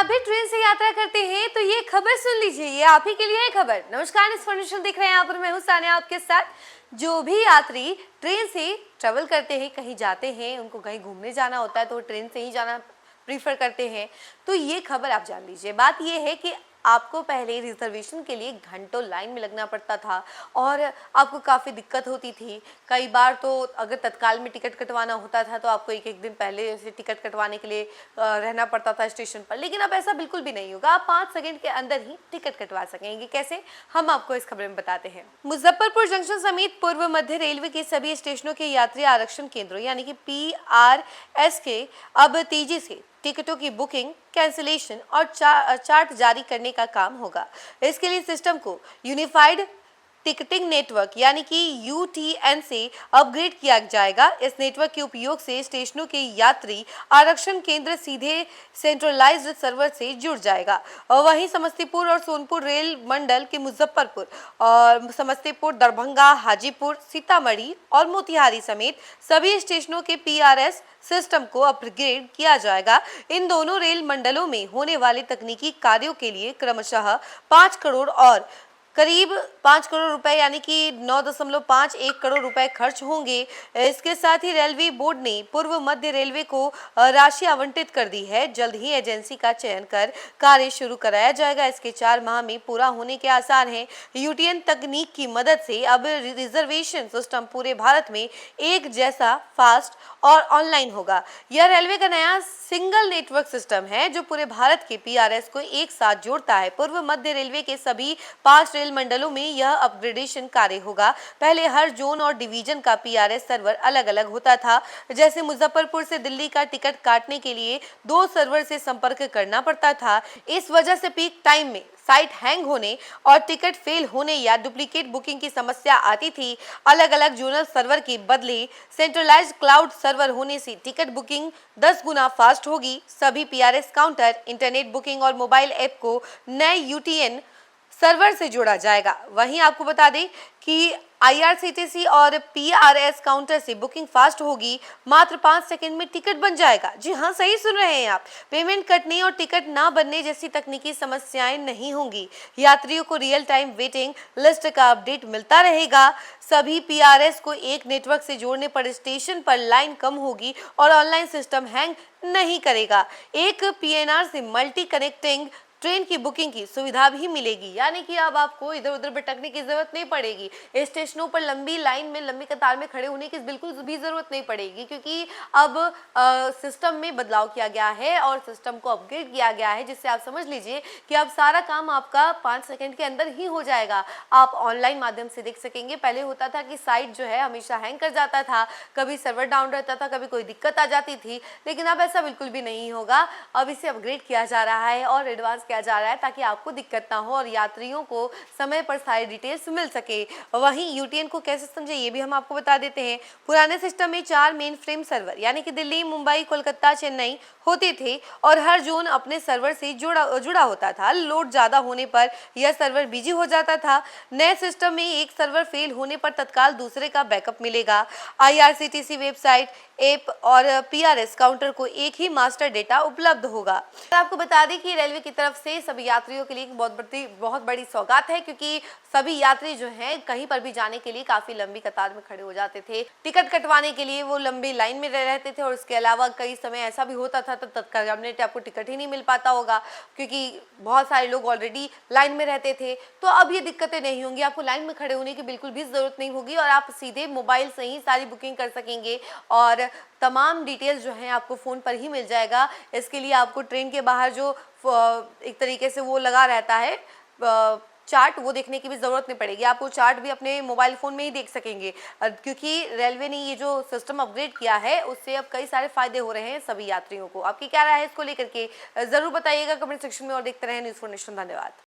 आप भी ट्रेन से यात्रा करते हैं तो ये खबर सुन लीजिए, ये आप ही के लिए है खबर। नमस्कार, इन्फॉर्मेशन देख रहे हैं यहाँ पर मैं हूँ सानिया आपके साथ। जो भी यात्री ट्रेन से ट्रेवल करते हैं, कहीं जाते हैं, उनको कहीं घूमने जाना होता है तो ट्रेन से ही जाना प्रीफर करते हैं, तो ये खबर आप जान लीजिए। बात ये है कि आपको पहले रिजर्वेशन के लिए घंटों लाइन में लगना पड़ता था और आपको काफ़ी दिक्कत होती थी। कई बार तो अगर तत्काल में टिकट कटवाना होता था तो आपको एक एक दिन पहले से टिकट कटवाने के लिए रहना पड़ता था स्टेशन पर। लेकिन अब ऐसा बिल्कुल भी नहीं होगा, आप 5 सेकंड के अंदर ही टिकट कटवा सकेंगे। कैसे, हम आपको इस खबर में बताते हैं। मुजफ्फरपुर जंक्शन समेत पूर्व मध्य रेलवे के सभी स्टेशनों के यात्री आरक्षण केंद्रों यानी कि PRS के अब तेजी से टिकटों की बुकिंग, कैंसिलेशन और चार्ट जारी करने का काम होगा। इसके लिए सिस्टम को यूनिफाइड टिकटिंग नेटवर्क यानी कि UTN से अपग्रेड किया जाएगा। इस नेटवर्क के उपयोग से स्टेशनों के यात्री आरक्षण केंद्र सीधे सेंट्रलाइज्ड सर्वर से जुड़ जाएगा। और वहीं समस्तीपुर और सोनपुर रेल मंडल के मुजफ्फरपुर और समस्तीपुर, दरभंगा, हाजीपुर, सीतामढ़ी और मोतिहारी समेत सभी स्टेशनों के PRS सिस्टम को अपग्रेड किया जाएगा। इन दोनों रेल मंडलों में होने वाले तकनीकी कार्यों के लिए क्रमशः 5 करोड़ और करीब 5 करोड़ रुपए यानी कि 9.51 करोड़ रुपए खर्च होंगे। इसके साथ ही रेलवे बोर्ड ने पूर्व मध्य रेलवे को राशि आवंटित कर दी है। जल्द ही एजेंसी का चयन कर कार्य शुरू कराया जाएगा। इसके 4 माह में पूरा होने के आसार हैं। UTN तकनीक की मदद से अब रिजर्वेशन सिस्टम पूरे भारत में एक जैसा फास्ट और ऑनलाइन होगा। यह रेलवे का नया सिंगल नेटवर्क सिस्टम है जो पूरे भारत के PRS को एक साथ जोड़ता है। पूर्व मध्य रेलवे के सभी 5 रेल मंडलों में यह अपग्रेडेशन कार्य होगा। पहले हर जोन और डिवीजन का PRS सर्वर अलग अलग होता था। जैसे मुजफ्फरपुर से दिल्ली का टिकट काटने के लिए 2 सर्वर से संपर्क करना पड़ता था। इस वजह से पीक टाइम में साइट हैंग होने और टिकट फेल होने या डुप्लीकेट बुकिंग की समस्या आती थी। अलग अलग जोनल सर्वर के बदले सेंट्रलाइज्ड क्लाउड सर्वर होने से टिकट बुकिंग 10 गुना फास्ट होगी। सभी PRS काउंटर, इंटरनेट बुकिंग और मोबाइल ऐप को नए UTN सर्वर से जोड़ा जाएगा। वहीं आपको बता दें कि IRCTC और PRS काउंटर से बुकिंग फास्ट होगी। मात्र 5 सेकंड में टिकट बन जाएगा। जी हाँ, सही सुन रहे हैं आप। पेमेंट कटने और टिकट ना बनने जैसी तकनीकी समस्याएं नहीं होंगी। यात्रियों को रियल टाइम वेटिंग लिस्ट का अपडेट मिलता रहेगा। सभी PRS को एक नेटवर्क से जोड़ने पर स्टेशन पर लाइन कम होगी और ऑनलाइन सिस्टम हैंग नहीं करेगा। एक PNR से मल्टी कनेक्टिंग ट्रेन की बुकिंग की सुविधा भी मिलेगी, यानी कि अब आपको इधर उधर भटकने की जरूरत नहीं पड़ेगी। स्टेशनों पर लंबी लाइन में, लंबी कतार में खड़े होने की बिल्कुल भी जरूरत नहीं पड़ेगी, क्योंकि अब सिस्टम में बदलाव किया गया है और सिस्टम को अपग्रेड किया गया है, जिससे आप समझ लीजिए कि अब सारा काम आपका 5 सेकंड के अंदर ही हो जाएगा। आप ऑनलाइन माध्यम से देख सकेंगे। पहले होता था कि साइट जो है हमेशा हैंग कर जाता था, कभी सर्वर डाउन रहता था, कभी कोई दिक्कत आ जाती थी, लेकिन अब ऐसा बिल्कुल भी नहीं होगा। अब इसे अपग्रेड किया जा रहा है और एडवांस किया जा रहा है ताकि आपको दिक्कत ना हो और यात्रियों को समय पर सारी डिटेल्स मिल सके। वहीं UTN को कैसे समझे ये भी हम आपको बता देते हैं। पुराने सिस्टम में 4 मेन फ्रेम सर्वर यानी कि दिल्ली, मुंबई, कोलकाता, चेन्नई होते थे और हर जोन अपने सर्वर से जुड़ा होता था। लोड ज्यादा होने पर यह सर्वर बिजी हो जाता था। नए सिस्टम में एक सर्वर फेल होने पर तत्काल दूसरे का बैकअप मिलेगा। IRCTC वेबसाइट, ऐप और PRS काउंटर को एक ही मास्टर डेटा उपलब्ध होगा। आपको बता दें कि रेलवे की तरफ से सभी यात्रियों के लिए एक बहुत बड़ी सौगात है, क्योंकि सभी यात्री जो हैं कहीं पर भी जाने के लिए काफी लंबी कतार में खड़े हो जाते थे। टिकट कटवाने के लिए वो लंबी लाइन में रहते थे और इसके अलावा कई समय ऐसा भी होता था तो तत्काल आपको टिकट ही नहीं मिल पाता होगा, क्योंकि बहुत सारे लोग ऑलरेडी लाइन में रहते थे। तो अब ये दिक्कतें नहीं होंगी, आपको लाइन में खड़े होने की बिल्कुल भी जरूरत नहीं होगी और आप सीधे मोबाइल से ही सारी बुकिंग कर सकेंगे और तमाम डिटेल्स जो हैं आपको फ़ोन पर ही मिल जाएगा। इसके लिए आपको ट्रेन के बाहर जो एक तरीके से वो लगा रहता है चार्ट, वो देखने की भी ज़रूरत नहीं पड़ेगी। आप वो चार्ट भी अपने मोबाइल फ़ोन में ही देख सकेंगे, क्योंकि रेलवे ने ये जो सिस्टम अपग्रेड किया है उससे अब कई सारे फ़ायदे हो रहे हैं सभी यात्रियों को। आपकी क्या राय है इसको लेकर के ज़रूर बताइएगा कमेंट सेक्शन में और देखते रहें न्यूज़ फॉर नेशन। धन्यवाद।